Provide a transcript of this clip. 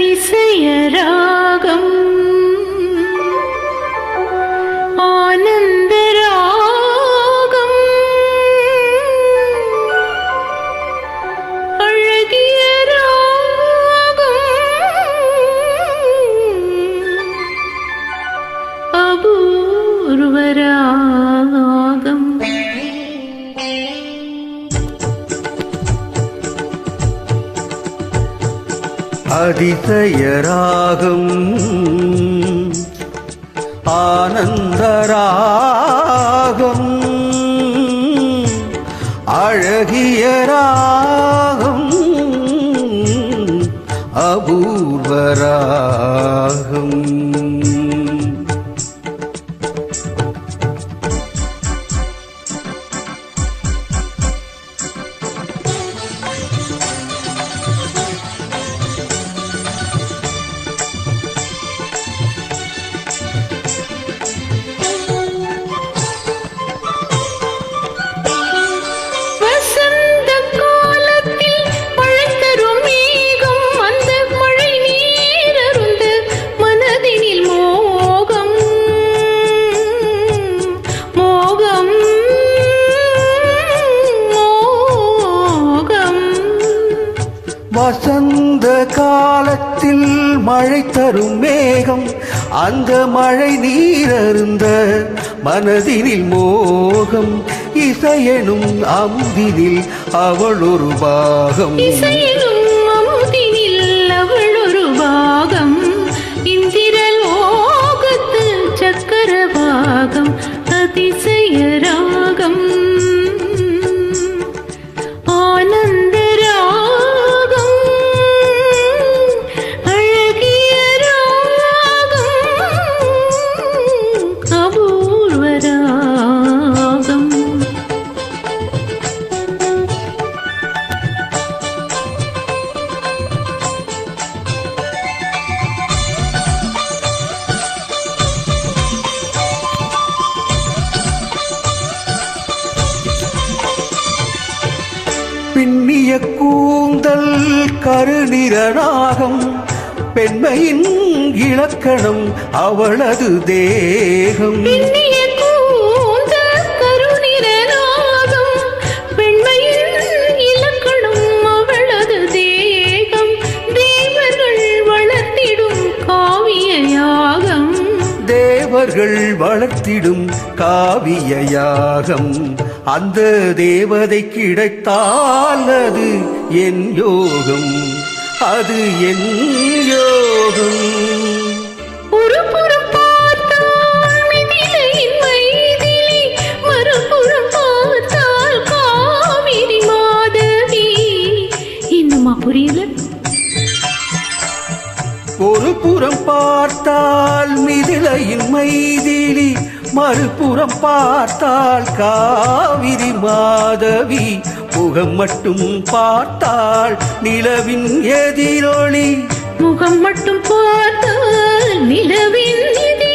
அதிசய ராகம் ஆனந்த ராகம் அழகிய ராகம் அபூர்வ ராகம் அதிசய ராகம் ஆனந்த ராகம் அழகிய ராகம் அபூர்வ ராகம் வசந்த காலத்தில் மழை தரும் மேகம் அந்த மழை நீரருந்த மனதினில் மோகம் இசையெனும் அம்பினில் அவள் ஒரு பாகம் இசையெனும் அமுதினில் அவள் ஒரு பாகம் இந்திரலோகத்து சக்கர பாகம் அதிசய ராகம் ஆனந்த பின்னிய கூந்தல் கருநிறனாகம் பெண்மையின் இலக்கணம் அவளது தேகம் பின்னிய கூந்தல் கருநிறனாகம் பெண்மையின் இலக்கணம் அவளது தேகம் தேவர்கள் வளர்த்திடும் காவிய யாகம் தேவர்கள் வளர்த்திடும் காவிய யாகம் அந்த தேவதை கிடைத்தால் அது என் யோகம் அது என் யோகம் ஒரு புறம் பார்த்தால் மிதிலையின் மைதிலி மறுபுறம் பார்த்தால் காவிரி மாதவி இன்னுமா புரியல ஒரு புறம் பார்த்தால் மிதிலையின் மைதிலி மறுபுறம் பார்த்தால் காவிரி மாதவி முகம் மட்டும் பார்த்தால் நிலவின் எதிரொளி முகம் மட்டும் பார்த்தால் நிலவின் எதிரொளி